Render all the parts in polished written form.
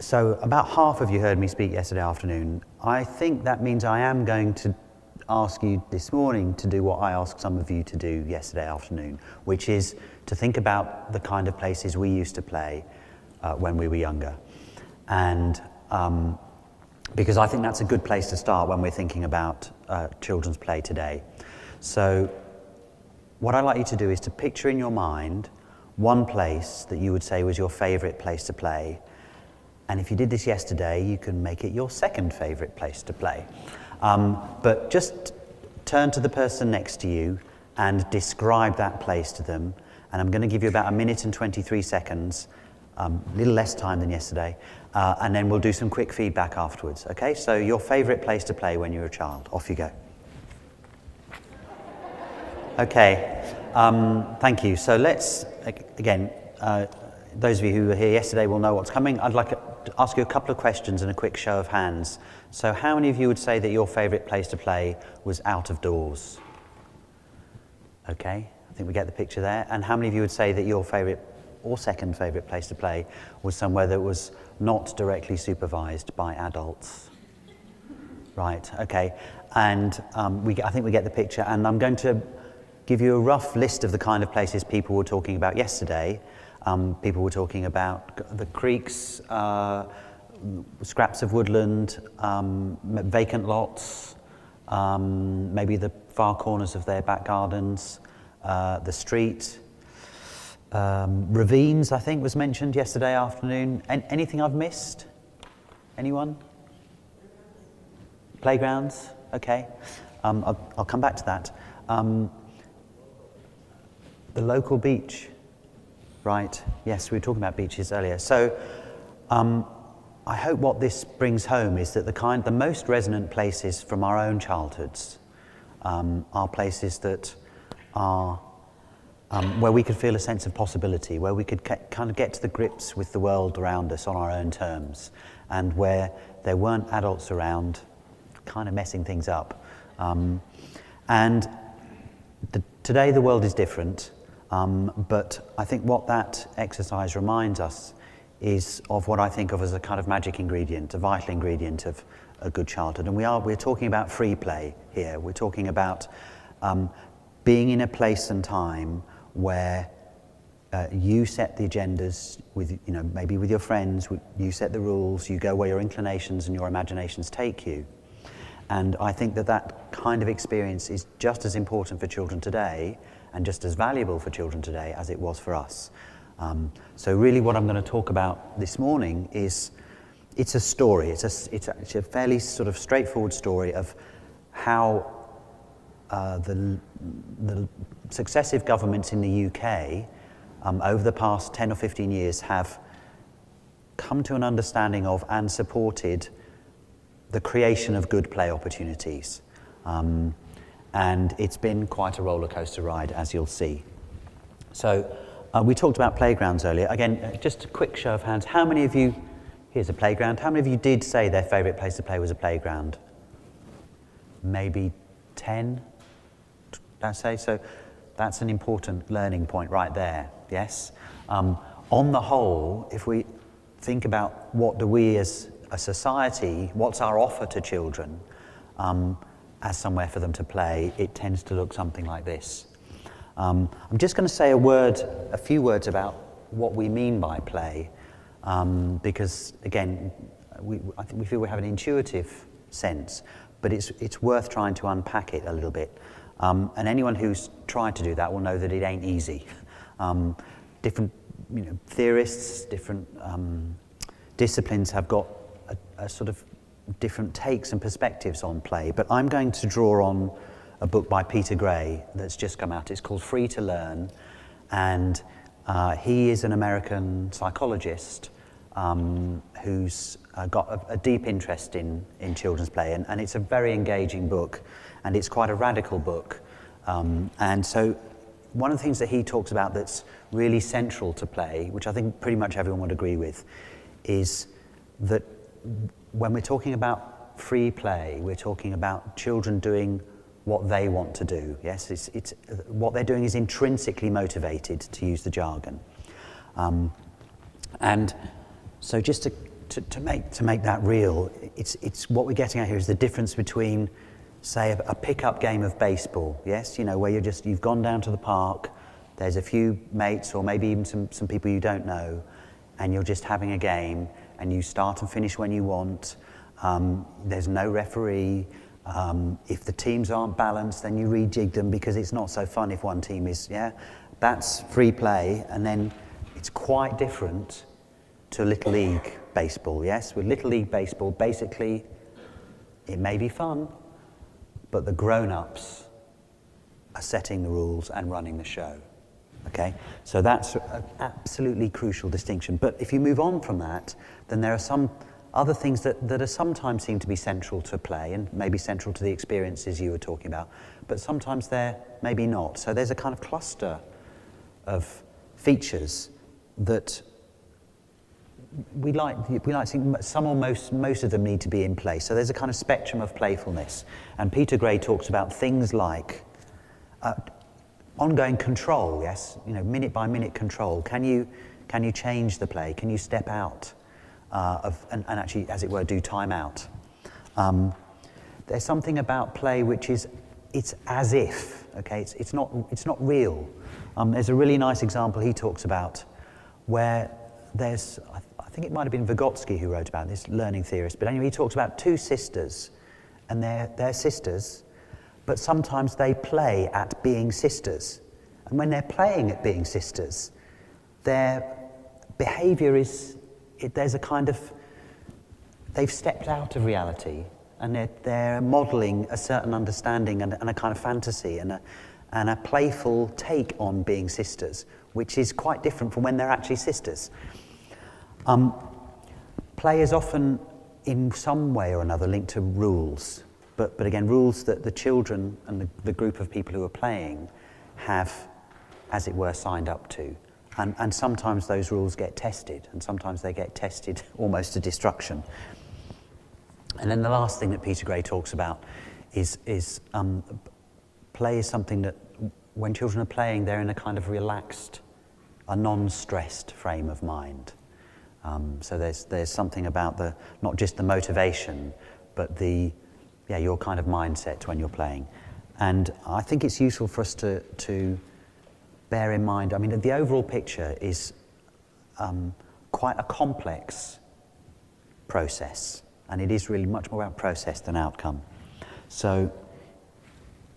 So about half of you heard me speak yesterday afternoon. I think that means I am going to ask you this morning to do what I asked some of you to do yesterday afternoon, which is to think about the kind of places we used to play when we were younger. And because I think that's a good place to start when we're thinking about children's play today. So what I'd like you to do is to picture in your mind one place that you would say was your favourite place to play. And if you did this yesterday, you can make it your second favourite place to play. But just turn to the person next to you and describe that place to them. And I'm going to give you about 1 minute and 23 seconds, a little less time than yesterday, and then we'll do some quick feedback afterwards. Okay, so your favourite place to play when you were a child. Off you go. Okay, thank you. So let's, again, those of you who were here yesterday will know what's coming. I'd like to ask you a couple of questions and a quick show of hands. So how many of you would say that your favourite place to play was out of doors? Okay, I think we get the picture there. And how many of you would say that your favourite or second favourite place to play was somewhere that was not directly supervised by adults? Right, okay. And I think we get the picture. And I'm going to give you a rough list of the kind of places people were talking about yesterday. People were talking about the creeks, scraps of woodland, vacant lots, maybe the far corners of their back gardens, the street. Ravines, I think, was mentioned yesterday afternoon. Anything I've missed? Anyone? Playgrounds? Okay. I'll come back to that. The local beach. Right, yes, we were talking about beaches earlier. So I hope what this brings home is that the most resonant places from our own childhoods are places that are where we could feel a sense of possibility, where we could kind of get to the grips with the world around us on our own terms, and where there weren't adults around kind of messing things up. Today the world is different. But I think what that exercise reminds us is of what I think of as a kind of magic ingredient, a vital ingredient of a good childhood. And we're talking about free play here. We're talking about being in a place and time where you set the agendas with, maybe with your friends, you set the rules, you go where your inclinations and your imaginations take you. And I think that kind of experience is just as important for children today and just as valuable for children today as it was for us. So really what I'm going to talk about this morning is, it's a story. It's a fairly sort of straightforward story of how the successive governments in the UK over the past 10 or 15 years have come to an understanding of and supported the creation of good play opportunities. And it's been quite a roller coaster ride, as you'll see. So we talked about playgrounds earlier. Again, just a quick show of hands. How many of you, here's a playground, how many of you did say their favourite place to play was a playground? Maybe 10, I'd say. So that's an important learning point right there, yes? On the whole, if we think about what do we as a society, what's our offer to children, as somewhere for them to play, it tends to look something like this. I'm just going to say a few words about what we mean by play, because again, I think we feel we have an intuitive sense, but it's worth trying to unpack it a little bit. And anyone who's tried to do that will know that it ain't easy. Different theorists, different disciplines have got a sort of different takes and perspectives on play, but I'm going to draw on a book by Peter Gray that's just come out. It's called Free to Learn, and he is an American psychologist who's got a deep interest in children's play, and it's a very engaging book, and it's quite a radical book. And so one of the things that he talks about that's really central to play, which I think pretty much everyone would agree with, is that when we're talking about free play, we're talking about children doing what they want to do. Yes, it's what they're doing is intrinsically motivated, to use the jargon. And so just to to make that real, it's what we're getting at here is the difference between, say, a pickup game of baseball, yes? You know, where you've gone down to the park, there's a few mates or maybe even some people you don't know, and you're just having a game, and you start and finish when you want. There's no referee. If the teams aren't balanced, then you rejig them because it's not so fun if one team is, yeah? That's free play, and then it's quite different to Little League baseball, yes? With Little League baseball, basically, it may be fun, but the grown-ups are setting the rules and running the show, okay? So that's an absolutely crucial distinction. But if you move on from that, then there are some other things that are sometimes seem to be central to play and maybe central to the experiences you were talking about, but sometimes they're maybe not. So there's a kind of cluster of features that we like to think some or most of them need to be in place. So there's a kind of spectrum of playfulness. And Peter Gray talks about things like ongoing control, yes? You know, minute by minute control. Can you change the play? Can you step out and actually, as it were, do time out? There's something about play which is, it's as if, okay? It's not real. There's a really nice example he talks about where there's, I think it might have been Vygotsky who wrote about this, learning theorist, but anyway, he talks about two sisters, and they're sisters, but sometimes they play at being sisters. And when they're playing at being sisters, their behaviour there's a kind of, they've stepped out of reality, and they're modelling a certain understanding and a kind of fantasy and a playful take on being sisters, which is quite different from when they're actually sisters. Play is often, in some way or another, linked to rules, but again, rules that the children and the group of people who are playing have, as it were, signed up to. And sometimes those rules get tested, and sometimes they get tested almost to destruction. And then the last thing that Peter Gray talks about is play is something that, when children are playing, they're in a kind of relaxed, a non-stressed frame of mind. So there's something about not just the motivation, but your kind of mindset when you're playing. And I think it's useful for us to bear in mind, I mean, the overall picture is quite a complex process, and it is really much more about process than outcome. So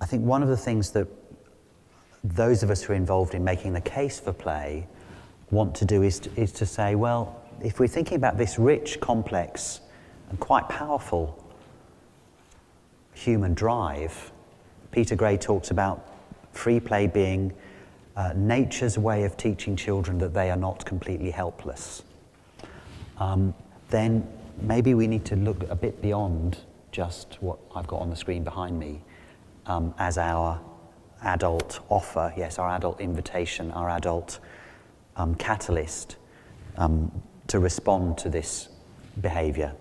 I think one of the things that those of us who are involved in making the case for play want to do is to say, well, if we're thinking about this rich, complex, and quite powerful human drive, Peter Gray talks about free play being nature's way of teaching children that they are not completely helpless. Then maybe we need to look a bit beyond just what I've got on the screen behind me as our adult offer, yes, our adult invitation, our adult catalyst to respond to this behaviour.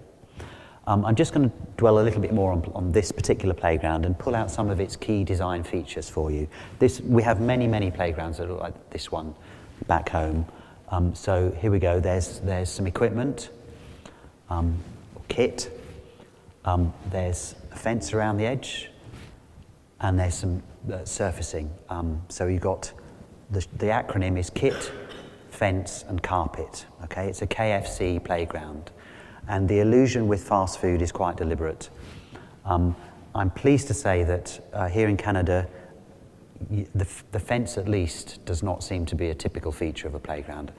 I'm just going to dwell a little bit more on this particular playground and pull out some of its key design features for you. We have many, many playgrounds that look like this one back home. So here we go. There's some equipment, kit. There's a fence around the edge, and there's some surfacing. So you've got the acronym is kit, fence, and carpet. Okay, it's a KFC playground. And the illusion with fast food is quite deliberate. I'm pleased to say that here in Canada, the fence at least does not seem to be a typical feature of a playground.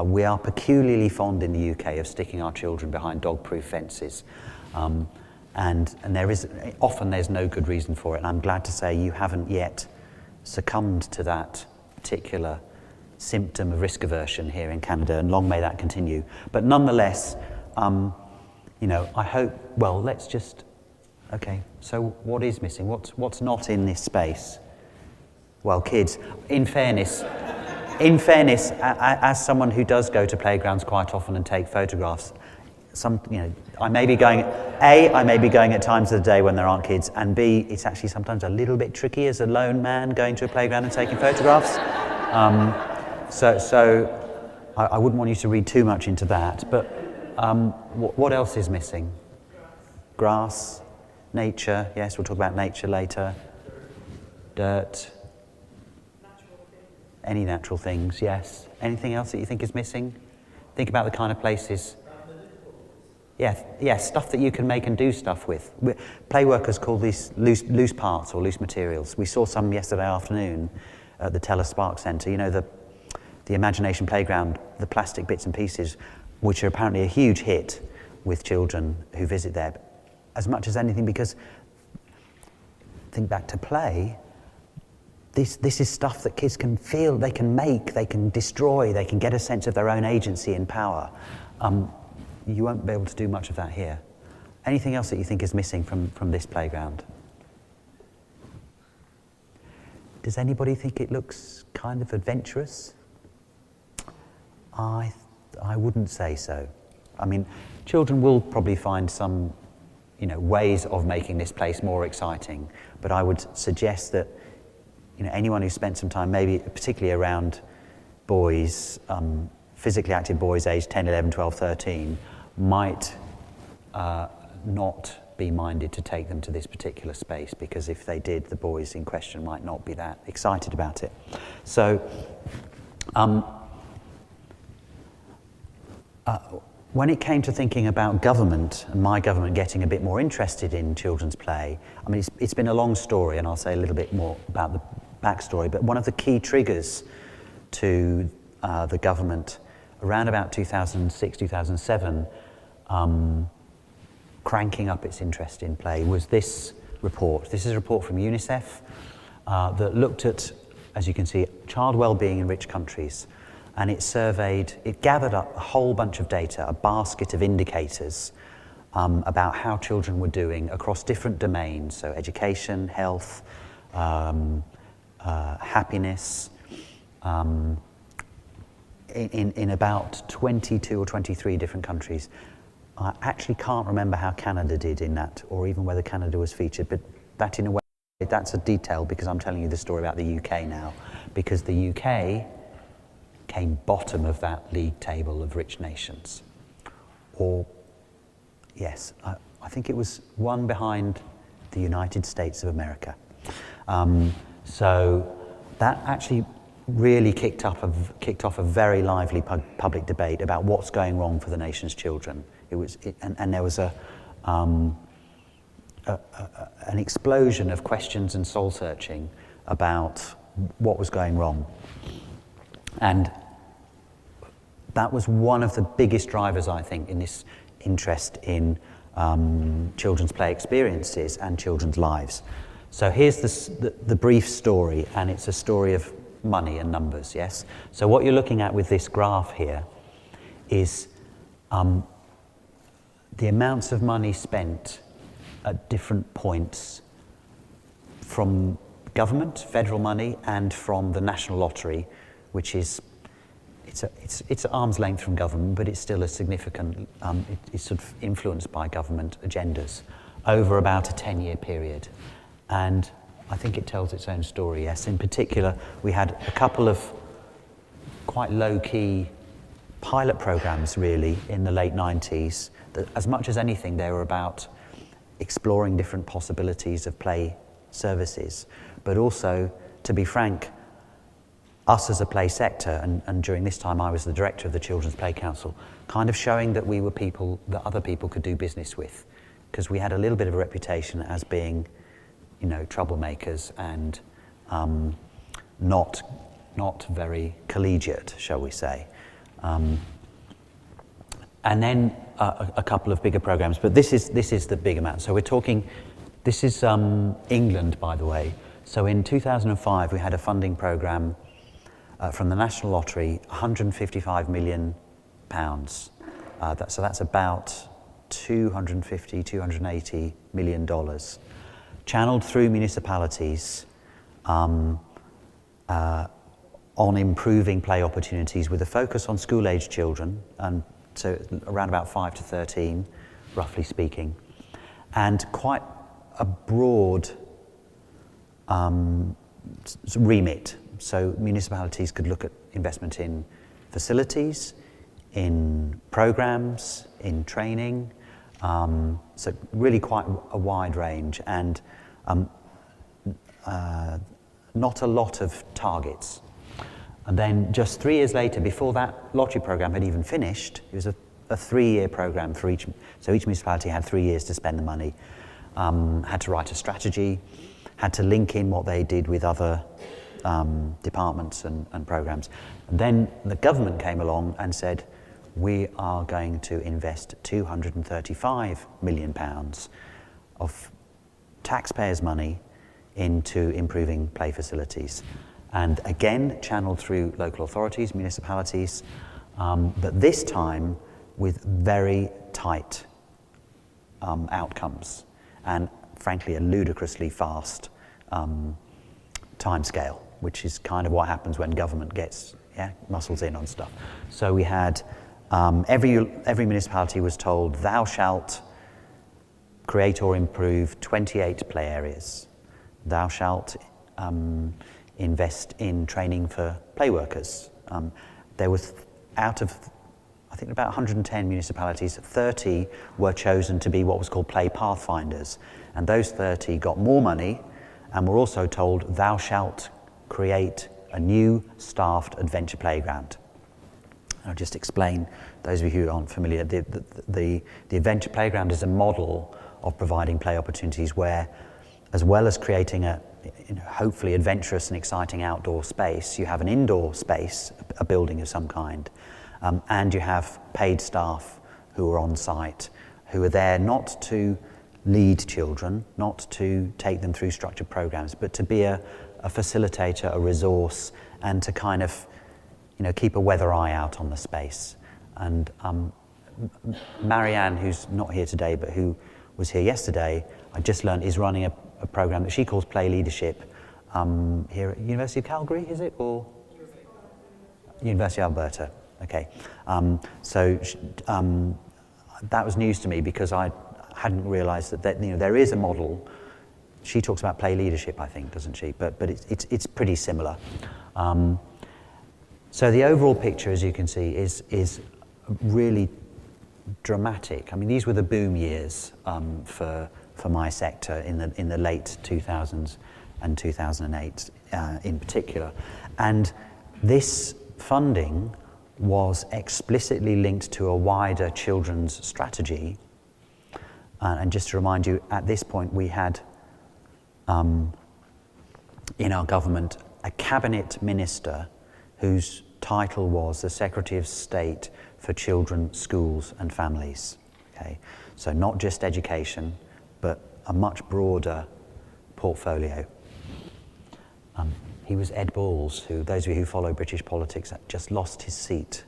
We are peculiarly fond in the UK of sticking our children behind dog-proof fences. And often there's no good reason for it. And I'm glad to say you haven't yet succumbed to that particular symptom of risk aversion here in Canada, and long may that continue. But nonetheless, I hope, well, let's just, okay, so what is missing? What's not in this space? Well, kids, in fairness, as someone who does go to playgrounds quite often and take photographs, I may be going at times of the day when there aren't kids, and B, it's actually sometimes a little bit tricky as a lone man going to a playground and taking photographs. So I wouldn't want you to read too much into that, but What else is missing? Grass, nature, yes, we'll talk about nature later. Dirt. Any natural things, yes. Anything else that you think is missing? Think about the kind of places. Yes, stuff that you can make and do stuff with. Play workers call these loose parts or loose materials. We saw some yesterday afternoon at the Teller Spark Centre. You know, the Imagination Playground, the plastic bits and pieces, which are apparently a huge hit with children who visit there. As much as anything, because think back to play, this is stuff that kids can feel, they can make, they can destroy, they can get a sense of their own agency and power. You won't be able to do much of that here. Anything else that you think is missing from this playground? Does anybody think it looks kind of adventurous? I wouldn't say so. I mean, children will probably find some, ways of making this place more exciting, but I would suggest that, anyone who spent some time, maybe particularly around boys, physically active boys aged 10, 11, 12, 13, might not be minded to take them to this particular space, because if they did, the boys in question might not be that excited about it. So, when it came to thinking about government, and my government getting a bit more interested in children's play, I mean, it's been a long story, and I'll say a little bit more about the backstory, but one of the key triggers to the government around about 2006, 2007, cranking up its interest in play was this report. This is a report from UNICEF that looked at, as you can see, child well-being in rich countries. And it gathered up a whole bunch of data, a basket of indicators about how children were doing across different domains, so education, health, happiness, in about 22 or 23 different countries. I actually can't remember how Canada did in that, or even whether Canada was featured, but that in a way, that's a detail, because I'm telling you the story about the UK now, because the UK came bottom of that league table of rich nations. Or, yes, I think it was one behind the United States of America. So that actually really kicked off a very lively public debate about what's going wrong for the nation's children. And there was an explosion of questions and soul searching about what was going wrong. And that was one of the biggest drivers, I think, in this interest in children's play experiences and children's lives. So here's the brief story, and it's a story of money and numbers, yes? So what you're looking at with this graph here is the amounts of money spent at different points from government, federal money, and from the National Lottery, which is it's at arm's length from government, but it's still a significant, it's sort of influenced by government agendas over about a 10-year period. And I think it tells its own story, yes. In particular, we had a couple of quite low-key pilot programs, really, in the late 90s, that as much as anything, they were about exploring different possibilities of play services, but also, to be frank, us as a play sector, and during this time I was the director of the Children's Play Council, kind of showing that we were people that other people could do business with, because we had a little bit of a reputation as being, troublemakers and not very collegiate, shall we say. And then a couple of bigger programs, but this is the big amount. So we're talking, this is England, by the way. So in 2005 we had a funding program from the National Lottery, £155 million. So that's about $280 million, channeled through municipalities on improving play opportunities with a focus on school-aged children, and so around about 5 to 13, roughly speaking, and quite a broad remit. So municipalities could look at investment in facilities, in programs, in training, so really quite a wide range, and not a lot of targets. And then just 3 years later, before that lottery program had even finished, it was a 3-year program for each, so each municipality had 3 years to spend the money, had to write a strategy, had to link in what they did with other departments and programs. And then the government came along and said, we are going to invest £235 million of taxpayers' money into improving play facilities. And again, channeled through local authorities, municipalities, but this time with very tight outcomes and frankly a ludicrously fast timescale, which is kind of what happens when government gets muscles in on stuff. So we had every municipality was told, thou shalt create or improve 28 play areas. Thou shalt invest in training for play workers. There was, out of, I think about 110 municipalities, 30 were chosen to be what was called play pathfinders. And those 30 got more money and were also told, thou shalt create a new staffed adventure playground. I'll just explain, those of you who aren't familiar, the adventure playground is a model of providing play opportunities where, as well as creating a hopefully adventurous and exciting outdoor space, you have an indoor space, a building of some kind, and you have paid staff who are on site, who are there not to lead children, not to take them through structured programs, but to be a facilitator, a resource, and to kind of keep a weather eye out on the space. And Marianne, who's not here today, but who was here yesterday, I just learned is running a program that she calls Play Leadership here at University of Calgary, is it? Or University of Alberta, okay. So that was news to me because I hadn't realised that there is a model. She talks about play leadership, I think, doesn't she? But it's pretty similar. So the overall picture, as you can see, is really dramatic. I mean, these were the boom years for my sector in the late 2000s and 2008 in particular. And this funding was explicitly linked to a wider children's strategy. And just to remind you, at this point we had in our government a cabinet minister whose title was the Secretary of State for Children, Schools and Families. Okay, so not just education, but a much broader portfolio. He was Ed Balls, who, those of you who follow British politics, just lost his seat,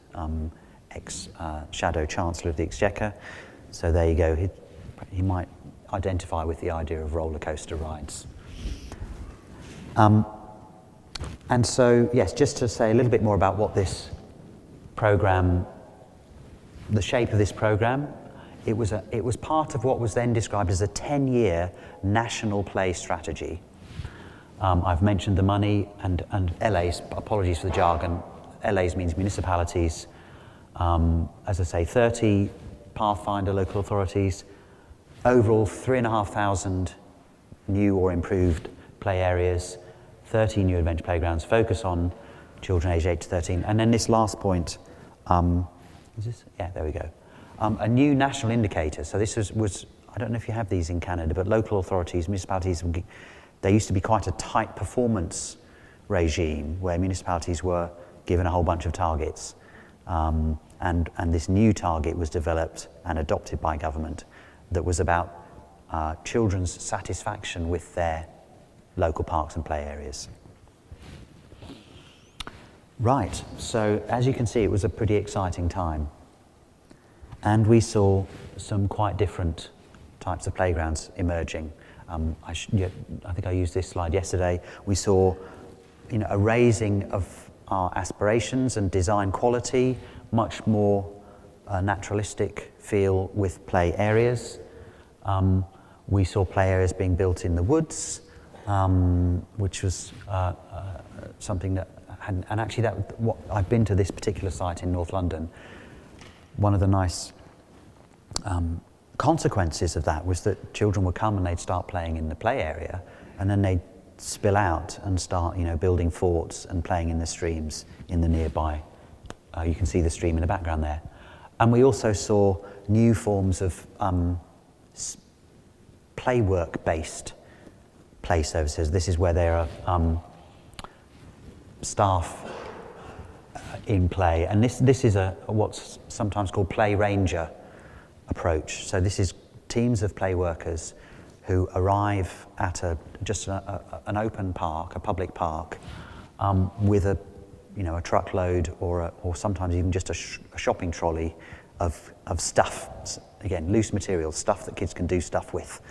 ex-Shadow Chancellor of the Exchequer. So there you go, he might identify with the idea of roller coaster rides. And so, yes, just to say a little bit more about what this programme, the shape of this programme, it was part of what was then described as a 10-year national play strategy. I've mentioned the money and LAs, apologies for the jargon, LAs means municipalities, as I say, 30 Pathfinder local authorities, overall 3,500 new or improved play areas, 30 new adventure playgrounds, focus on children aged 8 to 13. And then this last point, is this? Yeah, there we go. A new national indicator. So this was, I don't know if you have these in Canada, but local authorities, municipalities, there used to be quite a tight performance regime where municipalities were given a whole bunch of targets. And this new target was developed and adopted by government that was about children's satisfaction with their local parks and play areas. Right, so as you can see, it was a pretty exciting time. And we saw some quite different types of playgrounds emerging. I think I used this slide yesterday. We saw a raising of our aspirations and design quality, much more naturalistic feel with play areas. We saw play areas being built in the woods, which was something that, and actually I've been to this particular site in North London. one of the nice consequences of that was that children would come and they'd start playing in the play area, and then they'd spill out and start, building forts and playing in the streams in the nearby. You can see the stream in the background there. And we also saw new forms of play work-based play services. This is where there are staff in play, and this is what's sometimes called play ranger approach. So this is teams of play workers who arrive at an open park, a public park, with a truckload or sometimes even just a shopping trolley of stuff. Again, loose material, stuff that kids can do stuff with.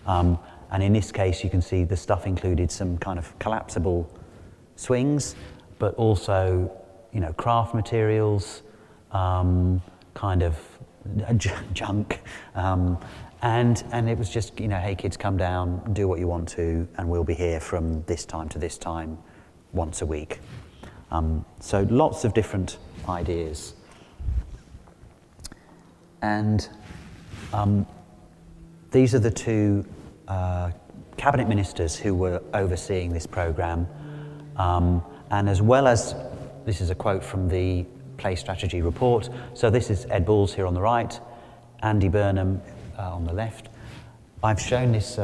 And in this case, you can see the stuff included some kind of collapsible swings, but also, craft materials, kind of junk, and it was just, hey kids, come down, do what you want to, and we'll be here from this time to this time once a week. So lots of different ideas. And these are the two cabinet ministers who were overseeing this programme. And as well as, this is a quote from the Play Strategy report. So this is Ed Balls here on the right, Andy Burnham on the left. I've shown this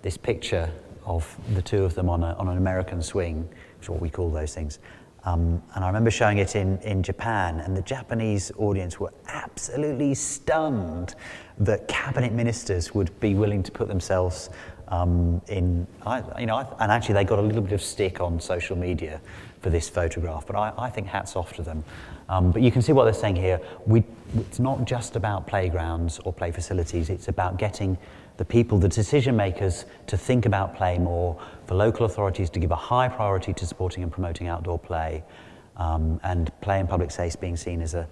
this picture of the two of them on an American swing, which is what we call those things. And I remember showing it in Japan, and the Japanese audience were absolutely stunned that cabinet ministers would be willing to put themselves and actually they got a little bit of stick on social media for this photograph, but I think hats off to them. But you can see what they're saying here. It's not just about playgrounds or play facilities, it's about getting the people, the decision makers, to think about play more, for local authorities to give a high priority to supporting and promoting outdoor play, and play in public space being seen as an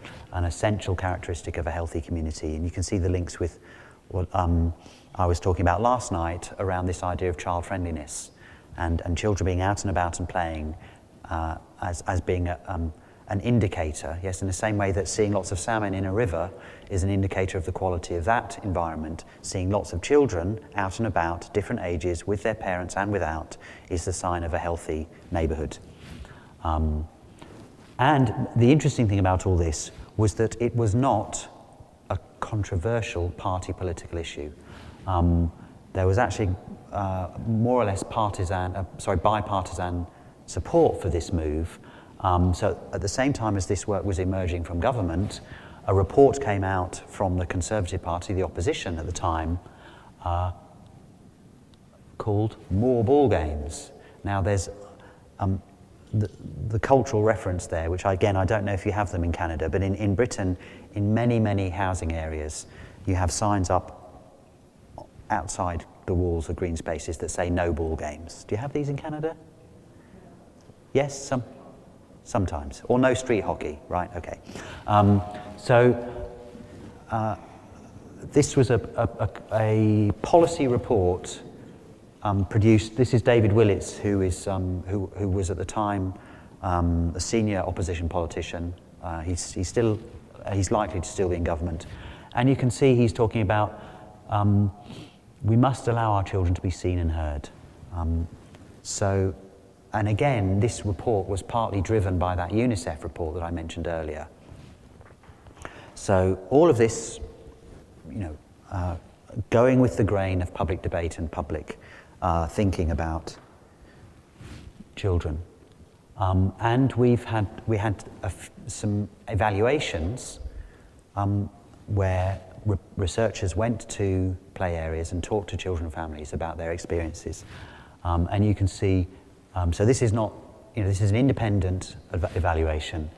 essential characteristic of a healthy community. And you can see the links with what I was talking about last night around this idea of child friendliness and children being out and about and playing as being an indicator, yes, in the same way that seeing lots of salmon in a river is an indicator of the quality of that environment, seeing lots of children out and about, different ages, with their parents and without, is the sign of a healthy neighbourhood. And the interesting thing about all this was that it was not a controversial party political issue. There was actually more or less bipartisan support for this move. So at the same time as this work was emerging from government, a report came out from the Conservative Party, the opposition at the time, called More Ballgames. Now there's the cultural reference there, which again, I don't know if you have them in Canada, but in Britain, in many, many housing areas, you have signs up outside the walls of green spaces that say no ball games. Do you have these in Canada? Yes, sometimes. Or no street hockey, right? Okay. This was a policy report produced. This is David Willits, who was at the time a senior opposition politician. He's likely to still be in government, and you can see he's talking about we must allow our children to be seen and heard. And again, this report was partly driven by that UNICEF report that I mentioned earlier. So all of this, going with the grain of public debate and public thinking about children. And we had some evaluations where researchers went to play areas and talked to children and families about their experiences. And you can see, so this is not, this is an independent evaluation.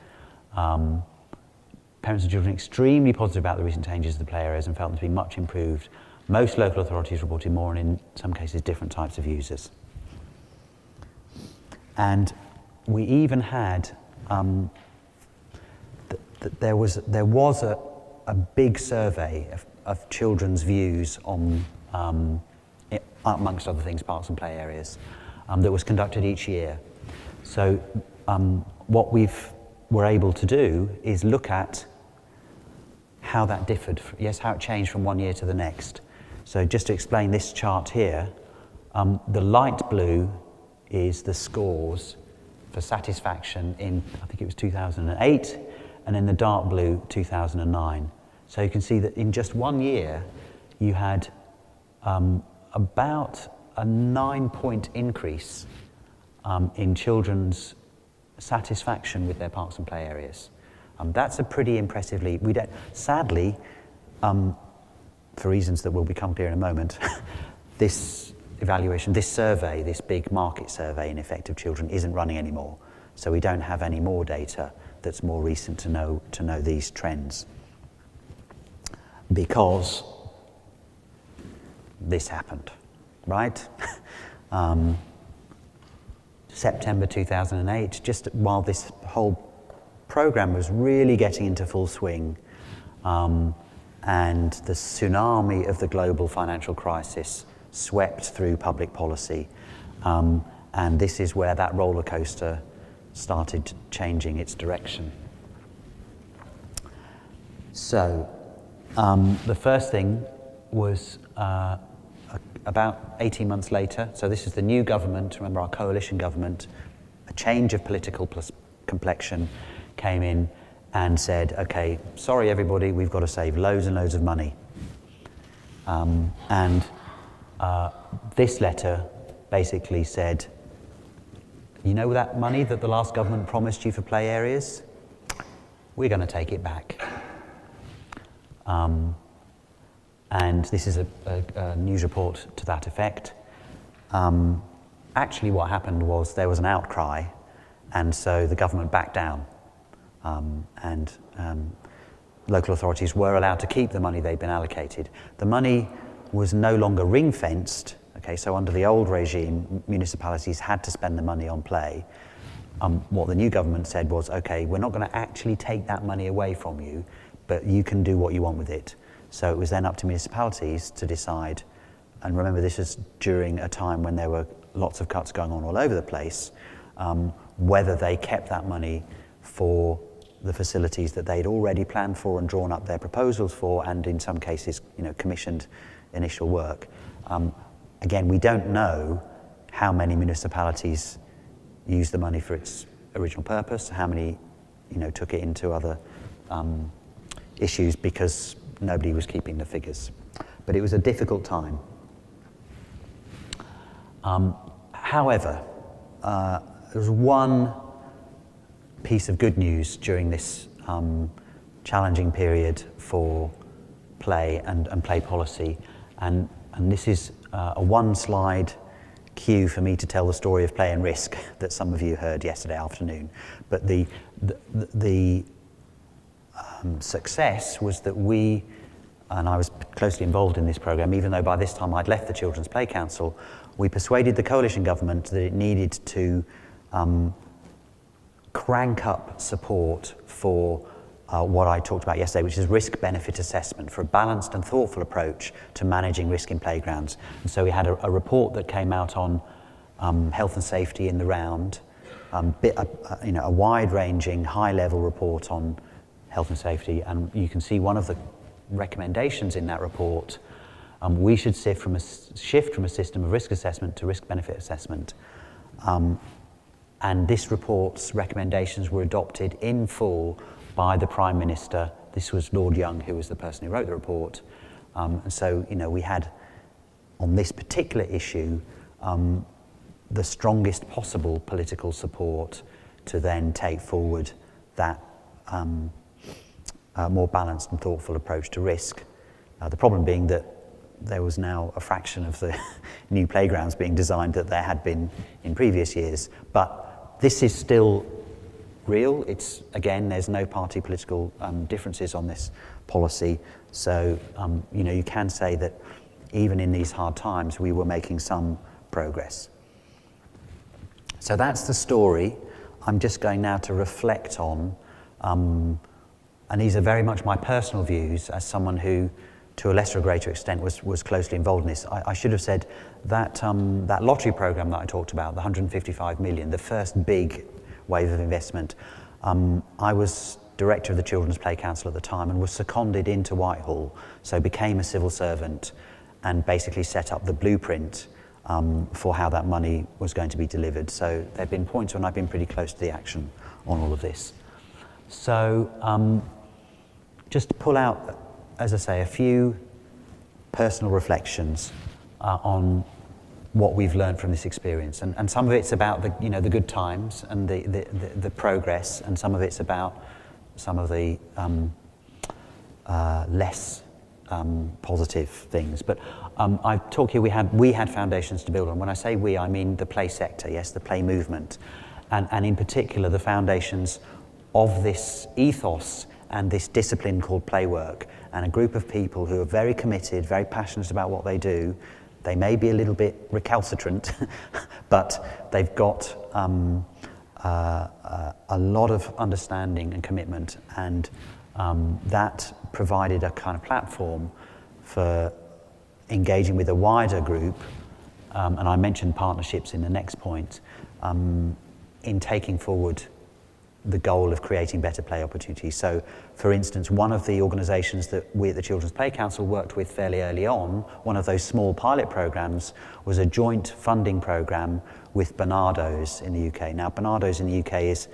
Parents and children are extremely positive about the recent changes to the play areas and felt them to be much improved. Most local authorities reported more and in some cases different types of users. And we even had, there was a big survey of children's views on, amongst other things, parks and play areas, that was conducted each year. So what we're able to do is look at how that differed, how it changed from one year to the next. So just to explain this chart here, the light blue is the scores for satisfaction in, I think it was 2008, and in the dark blue, 2009. So you can see that in just 1 year, you had about a 9-point increase in children's satisfaction with their parks and play areas. That's a pretty impressive leap. We don't, sadly, for reasons that will become clear in a moment, this evaluation, this survey, this big market survey in effect of children isn't running anymore. So we don't have any more data that's more recent to know these trends. Because this happened, right? September 2008, just while this whole program was really getting into full swing, and the tsunami of the global financial crisis swept through public policy, and this is where that roller coaster started changing its direction. So the first thing was about 18 months later, so this is the new government, remember our coalition government, a change of political complexion came in and said, okay, sorry everybody, we've got to save loads and loads of money. This letter basically said, you know that money that the last government promised you for play areas? We're going to take it back. And this is a news report to that effect. Actually what happened was there was an outcry, and so the government backed down. Local authorities were allowed to keep the money they'd been allocated. The money was no longer ring-fenced. Okay, so under the old regime, municipalities had to spend the money on play. What the new government said was, okay, we're not going to actually take that money away from you, but you can do what you want with it. So it was then up to municipalities to decide, and remember this is during a time when there were lots of cuts going on all over the place, whether they kept that money for the facilities that they'd already planned for and drawn up their proposals for, and in some cases, commissioned initial work. Again, we don't know how many municipalities used the money for its original purpose, how many, took it into other issues, because nobody was keeping the figures. But it was a difficult time. However, there was one piece of good news during this challenging period for play and play policy, and this is a one-slide cue for me to tell the story of play and risk that some of you heard yesterday afternoon. But the success was that we, and I was closely involved in this program, even though by this time I'd left the Children's Play Council, we persuaded the coalition government that it needed to crank up support for what I talked about yesterday, which is risk-benefit assessment, for a balanced and thoughtful approach to managing risk in playgrounds. And so we had a report that came out on health and safety in the round, a wide-ranging, high-level report on health and safety, and you can see one of the recommendations in that report, we should shift from a system of risk assessment to risk-benefit assessment. And this report's recommendations were adopted in full by the Prime Minister. This was Lord Young, who was the person who wrote the report. And so, we had, on this particular issue, the strongest possible political support to then take forward that more balanced and thoughtful approach to risk. The problem being that there was now a fraction of the new playgrounds being designed that there had been in previous years. But this is still real. It's, again, there's no party political differences on this policy. So, you can say that even in these hard times, we were making some progress. So that's the story. I'm just going now to reflect on, and these are very much my personal views as someone who, to a lesser or greater extent, was closely involved in this. I should have said that that lottery program that I talked about, the 155 million, the first big wave of investment, I was director of the Children's Play Council at the time and was seconded into Whitehall, so became a civil servant and basically set up the blueprint for how that money was going to be delivered. So there have been points when I've been pretty close to the action on all of this. So just to pull out, as I say, a few personal reflections on what we've learned from this experience. And some of it's about the good times and the progress, and some of it's about some of the less positive things. But I talk here, we had foundations to build on. When I say we, I mean the play sector, yes, the play movement. And in particular, the foundations of this ethos and this discipline called play work, and a group of people who are very committed, very passionate about what they do. They may be a little bit recalcitrant, but they've got a lot of understanding and commitment, and that provided a kind of platform for engaging with a wider group, and I mentioned partnerships in the next point, in taking forward the goal of creating better play opportunities. So, for instance, one of the organisations that we at the Children's Play Council worked with fairly early on, one of those small pilot programmes, was a joint funding programme with Barnardo's in the UK. Now, Barnardo's in the UK is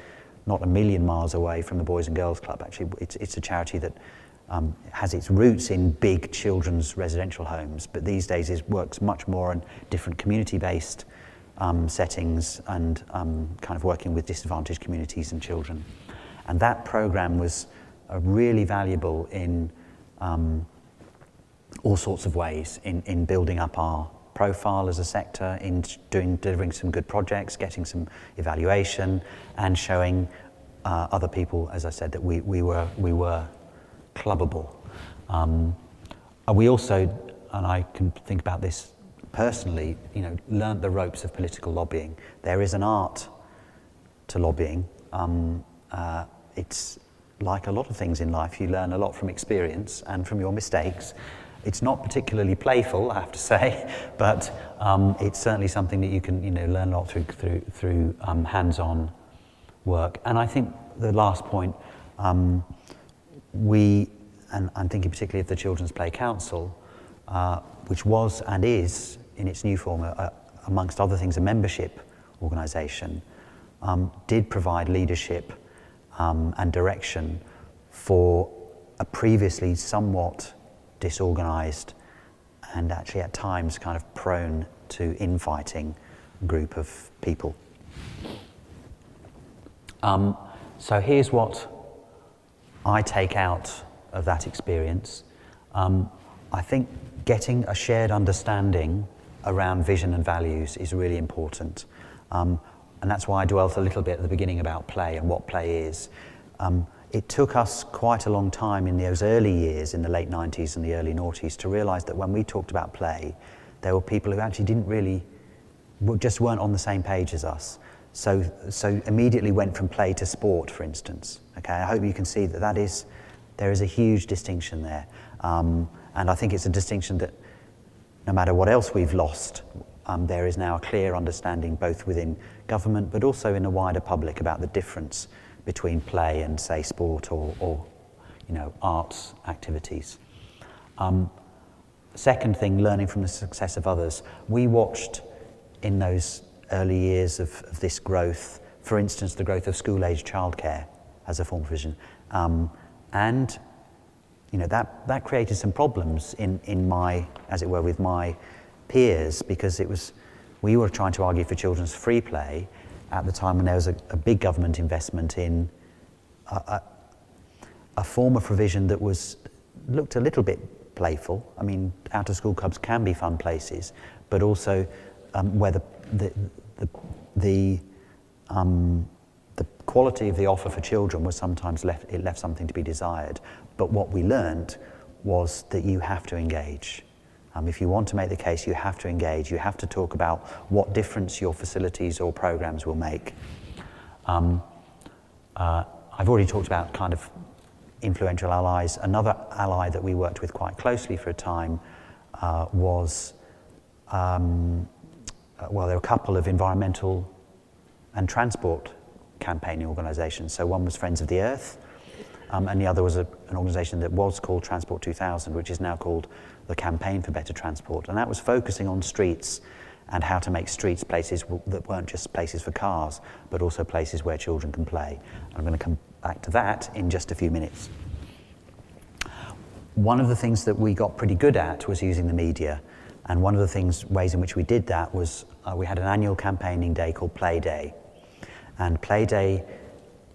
not a million miles away from the Boys and Girls Club. Actually, it's a charity that has its roots in big children's residential homes, but these days it works much more on different community-based settings and kind of working with disadvantaged communities and children. And that programme was really valuable in all sorts of ways, in building up our profile as a sector, in delivering some good projects, getting some evaluation, and showing other people, as I said, that we were clubbable. We also, and I can think about this personally, learned the ropes of political lobbying. There is an art to lobbying. It's like a lot of things in life, you learn a lot from experience and from your mistakes. It's not particularly playful, I have to say, but it's certainly something that you can learn a lot through hands-on work. And I think the last point, and I'm thinking particularly of the Children's Play Council, which was and is in its new form, amongst other things, a membership organisation, did provide leadership and direction for a previously somewhat disorganised and actually at times kind of prone to infighting group of people. So here's what I take out of that experience. I think getting a shared understanding around vision and values is really important. And that's why I dwelt a little bit at the beginning about play and what play is. It took us quite a long time in those early years, in the late 90s and the early noughties, to realise that when we talked about play, there were people who actually just weren't on the same page as us. So immediately went from play to sport, for instance. Okay, I hope you can see that there is a huge distinction there. And I think it's a distinction that no matter what else we've lost, there is now a clear understanding both within government but also in the wider public about the difference between play and, say, sport or arts activities. Second thing, learning from the success of others. We watched in those early years of this growth, for instance, the growth of school-age childcare as a form of vision. And that created some problems in my, as it were, with my peers, because we were trying to argue for children's free play at the time when there was a big government investment in a form of provision that looked a little bit playful. I mean, out-of-school clubs can be fun places, but also where the quality of the offer for children was sometimes left something to be desired. But what we learned was that you have to engage. If you want to make the case, you have to engage. You have to talk about what difference your facilities or programs will make. I've already talked about kind of influential allies. Another ally that we worked with quite closely for a time was, there were a couple of environmental and transport campaigning organisations. So one was Friends of the Earth, and the other was an organisation that was called Transport 2000, which is now called the Campaign for Better Transport. And that was focusing on streets and how to make streets places that weren't just places for cars, but also places where children can play. And I'm going to come back to that in just a few minutes. One of the things that we got pretty good at was using the media. And one of the ways in which we did that was we had an annual campaigning day called Play Day. And Play Day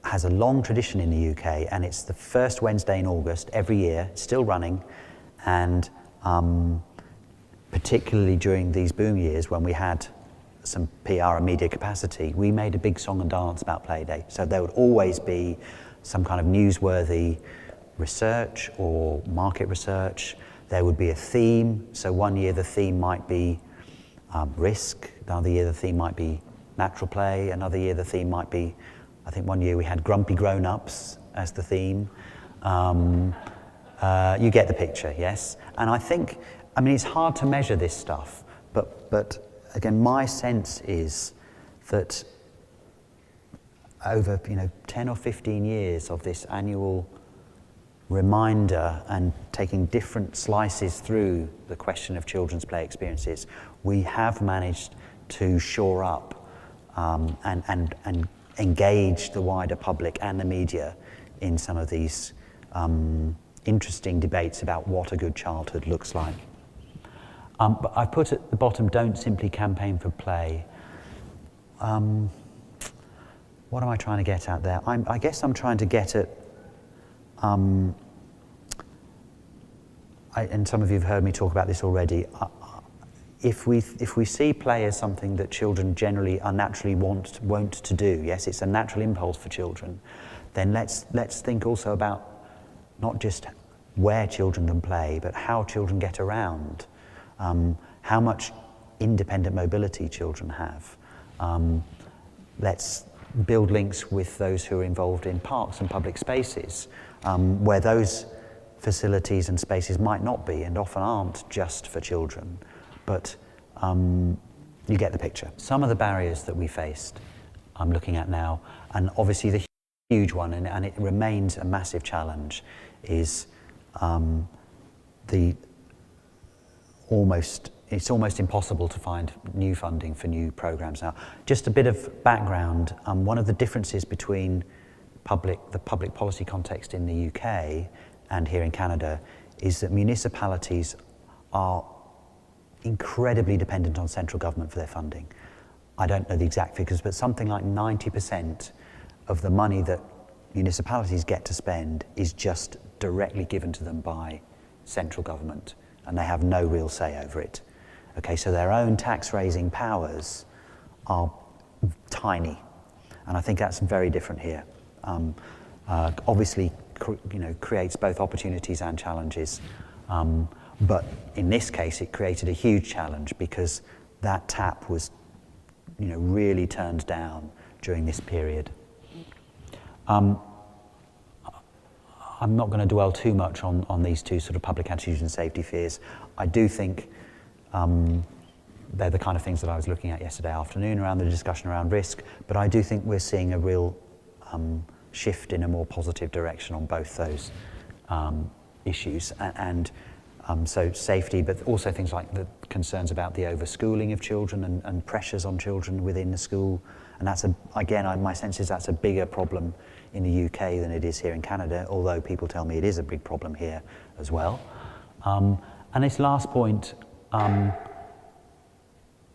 has a long tradition in the UK, and it's the first Wednesday in August every year. It's still running, and particularly during these boom years when we had some PR and media capacity, we made a big song and dance about Play Day. So there would always be some kind of newsworthy research or market research. There would be a theme. So one year the theme might be risk, another year the theme might be natural play, another year the theme might be, I think one year we had grumpy grown-ups as the theme. You get the picture, yes? And I mean, it's hard to measure this stuff, but again, my sense is that over 10 or 15 years of this annual reminder and taking different slices through the question of children's play experiences, we have managed to shore up and engage the wider public and the media in some of these interesting debates about what a good childhood looks like. But I've put at the bottom, don't simply campaign for play. What am I trying to get at there? I guess I'm trying to get at, and some of you have heard me talk about this already, if we see play as something that children generally are naturally wont to do, yes, it's a natural impulse for children, then let's think also about not just where children can play, but how children get around, how much independent mobility children have. Let's build links with those who are involved in parks and public spaces, where those facilities and spaces might not be and often aren't just for children, but you get the picture. Some of the barriers that we faced, I'm looking at now, and obviously the huge one, and it remains a massive challenge, is it's almost impossible to find new funding for new programs now. Just a bit of background, one of the differences between the public policy context in the UK and here in Canada is that municipalities are incredibly dependent on central government for their funding. I don't know the exact figures, but something like 90% of the money that municipalities get to spend is just directly given to them by central government, and they have no real say over it. Okay, so their own tax-raising powers are tiny, and I think that's very different here. Obviously, creates both opportunities and challenges, but in this case, it created a huge challenge because that tap was, really turned down during this period. I'm not going to dwell too much on these two sort of public attitudes and safety fears. I do think they're the kind of things that I was looking at yesterday afternoon around the discussion around risk, but I do think we're seeing a real shift in a more positive direction on both those issues. So safety, but also things like the concerns about the overschooling of children and pressures on children within the school. And that's, my sense is that's a bigger problem in the UK than it is here in Canada, although people tell me it is a big problem here as well. And this last point,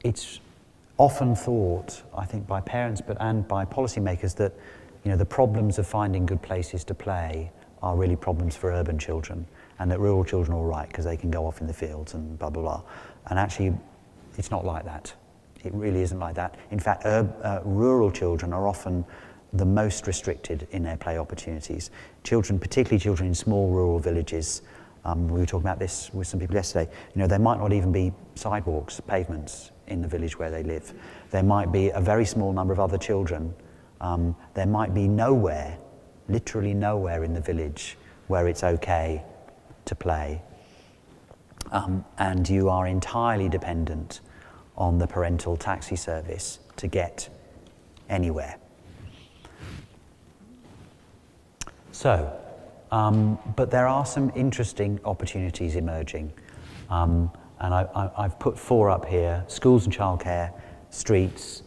it's often thought, I think, by parents and by policymakers that the problems of finding good places to play are really problems for urban children, and that rural children are all right because they can go off in the fields and blah, blah, blah. And actually, it's not like that. It really isn't like that. In fact, rural children are often the most restricted in their play opportunities. Children, particularly children in small rural villages, we were talking about this with some people yesterday, there might not even be sidewalks, pavements in the village where they live. There might be a very small number of other children. There might be nowhere, literally nowhere in the village where it's okay to play. And you are entirely dependent on the parental taxi service to get anywhere. So, But there are some interesting opportunities emerging. And I've put 4 up here: schools and childcare, streets,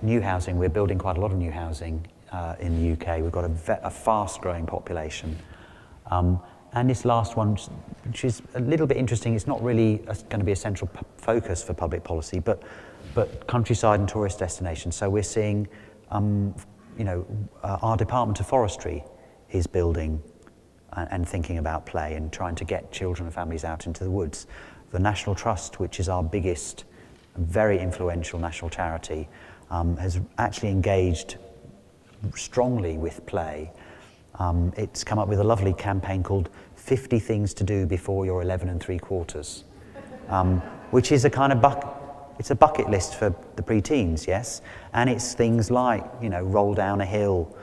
new housing. We're building quite a lot of new housing in the UK. We've got a fast-growing population. And this last one, which is a little bit interesting, it's not really going to be a central focus for public policy, but countryside and tourist destinations. So we're seeing, our Department of Forestry is building and thinking about play and trying to get children and families out into the woods. The National Trust, which is our biggest, very influential national charity, has actually engaged strongly with play. It's come up with a lovely campaign called 50 Things to Do Before You're 11 3/4, which is a kind of it's a bucket list for the pre-teens, yes? And it's things like, roll down a hill,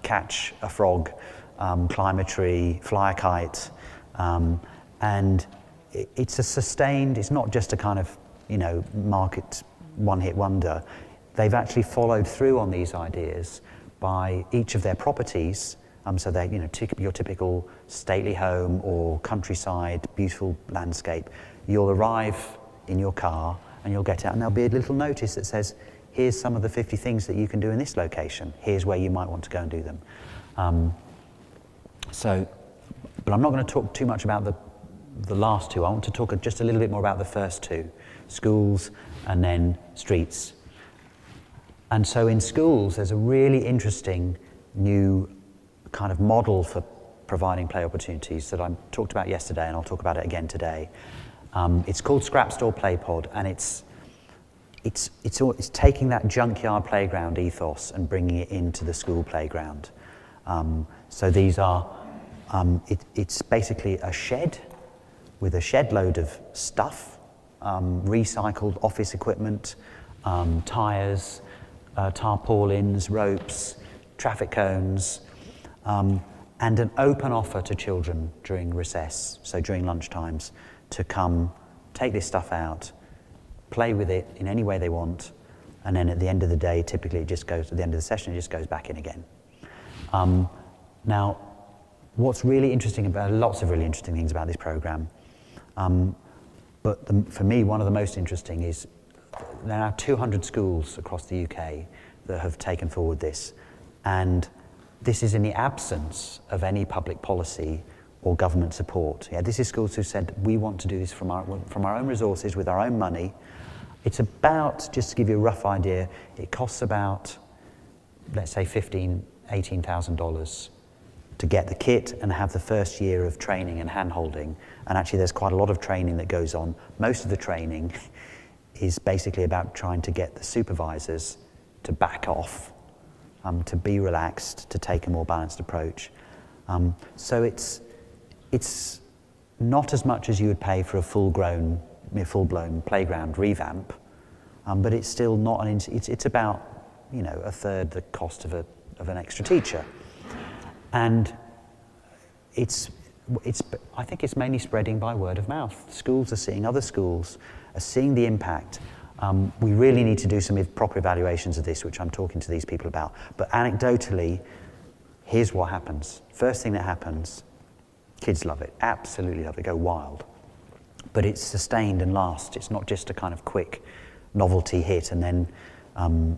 catch a frog, climb a tree, fly a kite. And it's a sustained, it's not just a kind of, market one-hit wonder. They've actually followed through on these ideas by each of their properties. So they're, your typical stately home or countryside, beautiful landscape. You'll arrive in your car and you'll get out and there'll be a little notice that says, here's some of the 50 things that you can do in this location. Here's where you might want to go and do them. But I'm not going to talk too much about the last 2. I want to talk just a little bit more about the first 2, schools and then streets. And so in schools, there's a really interesting new kind of model for providing play opportunities that I talked about yesterday, and I'll talk about it again today. It's called Scrap Store Play Pod, and it's taking that junkyard playground ethos and bringing it into the school playground. So these are, it's basically a shed with a shed load of stuff, recycled office equipment, tyres, tarpaulins, ropes, traffic cones, and an open offer to children during recess, so during lunch times, to come take this stuff out, play with it in any way they want, and then at the end of the day, typically at the end of the session, it just goes back in again. Now, what's really interesting about, lots of really interesting things about this programme, but for me, one of the most interesting is there are now 200 schools across the UK that have taken forward this, and this is in the absence of any public policy or government support. Yeah, this is schools who said, we want to do this from our own resources, with our own money. It's about, just to give you a rough idea, it costs about, let's say $15,000, $18,000 to get the kit and have the first year of training and hand-holding. And actually there's quite a lot of training that goes on. Most of the training is basically about trying to get the supervisors to back off, to be relaxed, to take a more balanced approach. So it's not as much as you would pay for a full-blown playground revamp, but it's still not it's about a third the cost of an extra teacher, and I think it's mainly spreading by word of mouth. Schools are seeing, other schools are seeing the impact. We really need to do some proper evaluations of this, which I'm talking to these people about. But anecdotally, here's what happens. First thing that happens, kids love it, absolutely love it, go wild. But it's sustained and lasts. It's not just a kind of quick novelty hit and then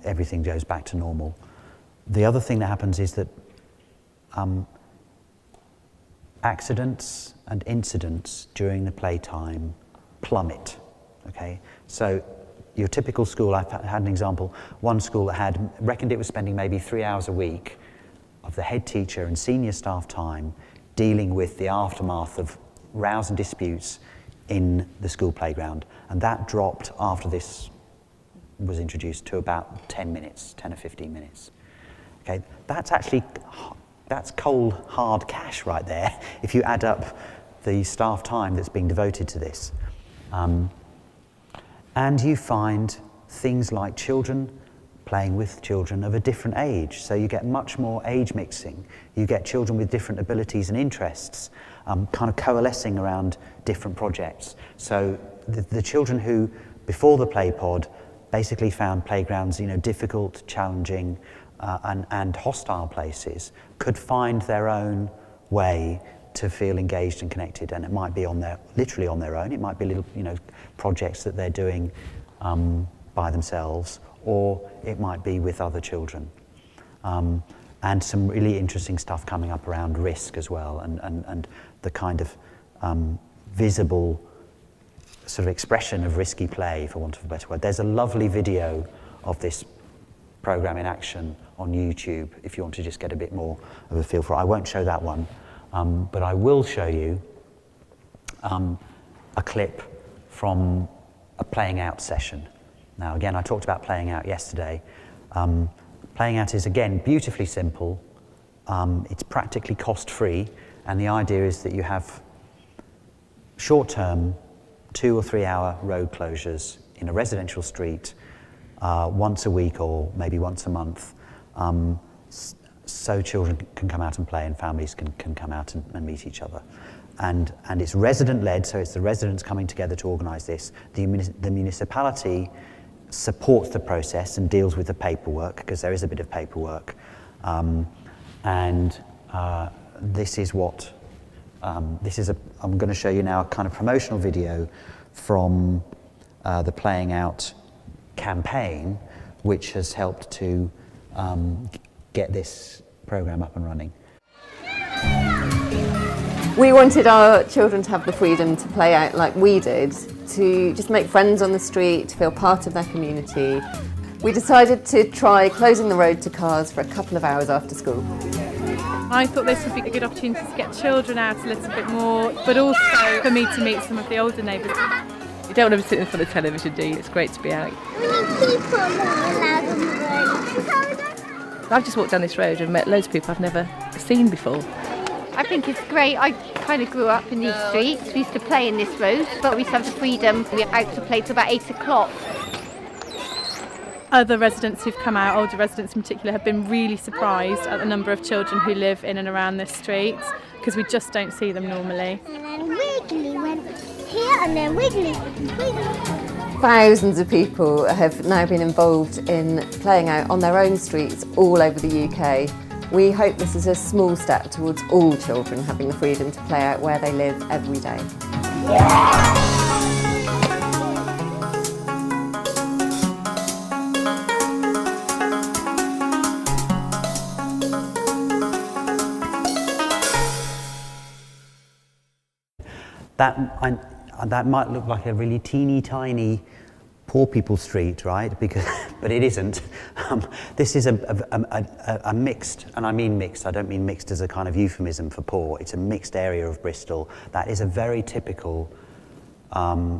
everything goes back to normal. The other thing that happens is that accidents and incidents during the playtime plummet, okay? So your typical school, I've had an example, one school that reckoned it was spending maybe 3 hours a week of the head teacher and senior staff time dealing with the aftermath of rows and disputes in the school playground. And that dropped after this was introduced to about 10 minutes, 10 or 15 minutes. Okay, that's cold, hard cash right there, if you add up the staff time that's being devoted to this. And you find things like children playing with children of a different age. So you get much more age mixing. You get children with different abilities and interests kind of coalescing around different projects. So the children who, before the play pod, basically found playgrounds, difficult, challenging, and hostile places, could find their own way to feel engaged and connected. And it might be literally on their own. It might be little, projects that they're doing by themselves, or it might be with other children. And some really interesting stuff coming up around risk as well, and the kind of visible sort of expression of risky play, for want of a better word. There's a lovely video of this program in action on YouTube if you want to just get a bit more of a feel for it. I won't show that one, but I will show you a clip from a playing out session. Now again, I talked about playing out yesterday. Playing out is again beautifully simple. It's practically cost-free, and the idea is that you have short-term 2 or 3 hour road closures in a residential street once a week or maybe once a month, so children can come out and play and families can come out and meet each other. And it's resident-led, so it's the residents coming together to organise this. The municipality supports the process and deals with the paperwork, because there is a bit of paperwork. This is what, I'm going to show you now a kind of promotional video from the Playing Out campaign, which has helped to get this programme up and running. We wanted our children to have the freedom to play out like we did, to just make friends on the street, to feel part of their community. We decided to try closing the road to cars for a couple of hours after school. I thought this would be a good opportunity to get children out a little bit more, but also for me to meet some of the older neighbours. You don't want to be sitting in front of the television, do you? It's great to be out. We need people allowed on the road. I've just walked down this road and met loads of people I've never seen before. I think it's great. I kind of grew up in these streets. We used to play in this road, but we used to have the freedom. We were out to play till about 8 o'clock. Other residents who've come out, older residents in particular, have been really surprised at the number of children who live in and around this street, because we just don't see them normally. And then Wiggly went here, and then Wiggly. Thousands of people have now been involved in playing out on their own streets all over the UK. We hope this is a small step towards all children having the freedom to play out where they live every day. That might look like a really teeny tiny poor people's street, right? But it isn't. This is a mixed, and I mean mixed, I don't mean mixed as a kind of euphemism for poor. It's a mixed area of Bristol that is a very typical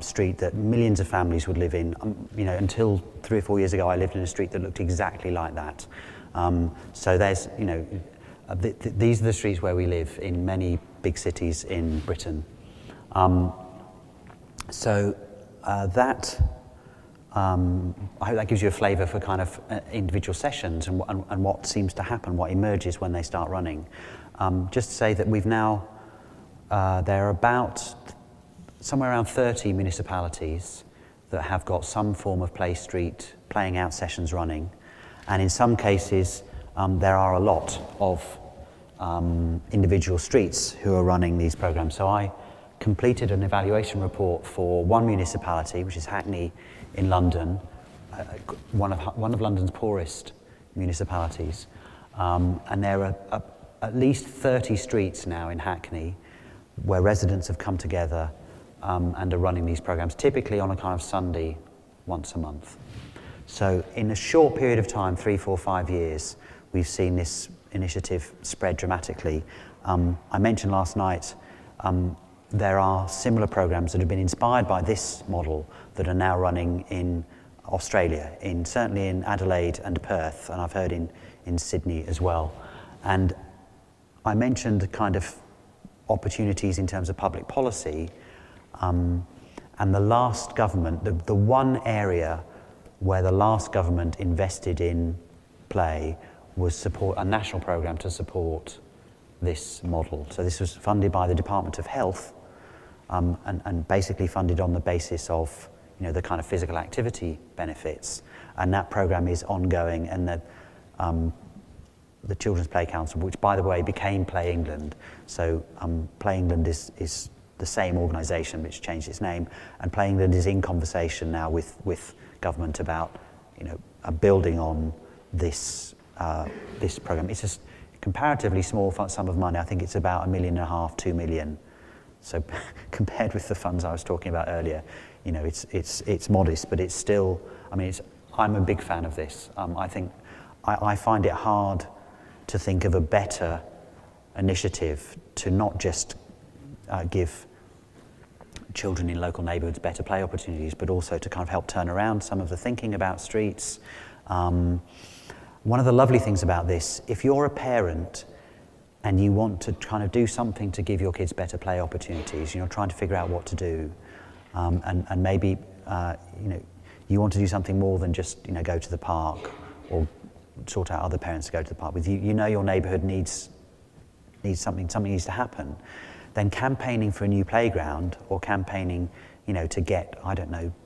street that millions of families would live in. Until 3 or 4 years ago, I lived in a street that looked exactly like that. So there's, these are the streets where we live in many big cities in Britain. I hope that gives you a flavour for kind of individual sessions and what seems to happen, what emerges when they start running. Just to say that we've now, there are about somewhere around 30 municipalities that have got some form of play street playing out sessions running, and in some cases there are a lot of individual streets who are running these programmes. So I completed an evaluation report for one municipality, which is Hackney in London, one of London's poorest municipalities, and there are at least 30 streets now in Hackney where residents have come together and are running these programmes, typically on a kind of Sunday once a month. So in a short period of time, 3, 4, 5 years, we've seen this initiative spread dramatically. I mentioned last night there are similar programmes that have been inspired by this model that are now running in Australia, certainly in Adelaide and Perth, and I've heard in Sydney as well. And I mentioned the kind of opportunities in terms of public policy, and the last government, the one area where the last government invested in play was a national programme to support this model. So this was funded by the Department of Health, and basically funded on the basis of the kind of physical activity benefits. And that program is ongoing, and the Children's Play Council, which by the way became Play England, so Play England is the same organisation which changed its name, and Play England is in conversation now with government about a building on this programme. It's a comparatively small sum of money. I think it's about £1.5 million, 2 million. So compared with the funds I was talking about earlier, it's modest, but it's still. I'm a big fan of this. I find it hard to think of a better initiative to not just give children in local neighbourhoods better play opportunities, but also to kind of help turn around some of the thinking about streets. One of the lovely things about this, if you're a parent and you want to kind of do something to give your kids better play opportunities, trying to figure out what to do, and maybe you want to do something more than just go to the park or sort out other parents to go to the park with you. Your neighbourhood needs something needs to happen. Then campaigning for a new playground or campaigning, to get,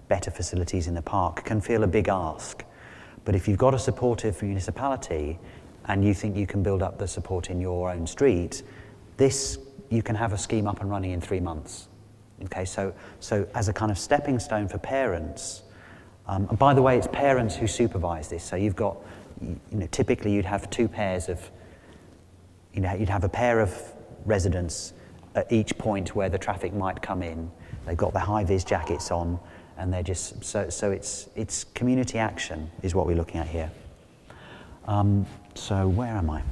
better facilities in the park can feel a big ask. But if you've got a supportive municipality and you think you can build up the support in your own street, you can have a scheme up and running in 3 months. Okay, so as a kind of stepping stone for parents, and by the way, it's parents who supervise this. So you've got, typically you'd have 2 pairs of, you'd have a pair of residents at each point where the traffic might come in. They've got their high-vis jackets on, and they're just, so it's community action is what we're looking at here. So where am I?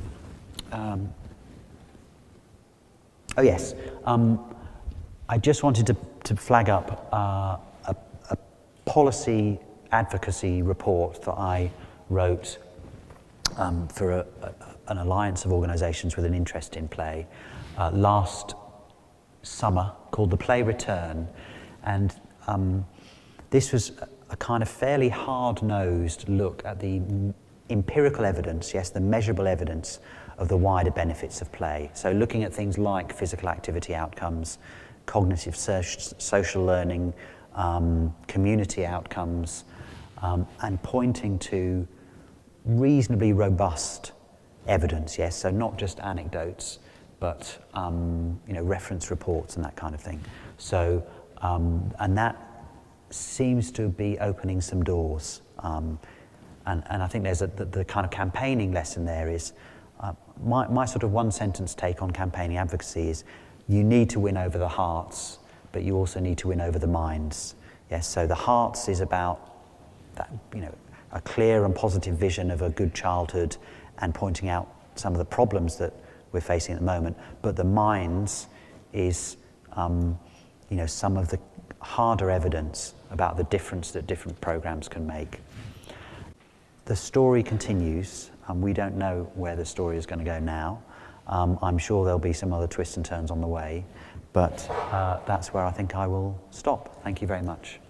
Oh yes, I just wanted to flag up a policy advocacy report that I wrote for an alliance of organisations with an interest in play last summer, called The Play Return, and this was a kind of fairly hard-nosed look at the empirical evidence, yes, the measurable evidence of the wider benefits of play. So looking at things like physical activity outcomes, cognitive social learning, community outcomes, and pointing to reasonably robust evidence, yes, so not just anecdotes, but reference reports and that kind of thing. So, and that seems to be opening some doors. And I think there's the kind of campaigning lesson there is, my sort of one sentence take on campaigning advocacy is, you need to win over the hearts, but you also need to win over the minds. Yes, so the hearts is about that, a clear and positive vision of a good childhood and pointing out some of the problems that we're facing at the moment. But the minds is, some of the harder evidence about the difference that different programs can make. The story continues, and we don't know where the story is going to go now. I'm sure there'll be some other twists and turns on the way, but that's where I think I will stop. Thank you very much.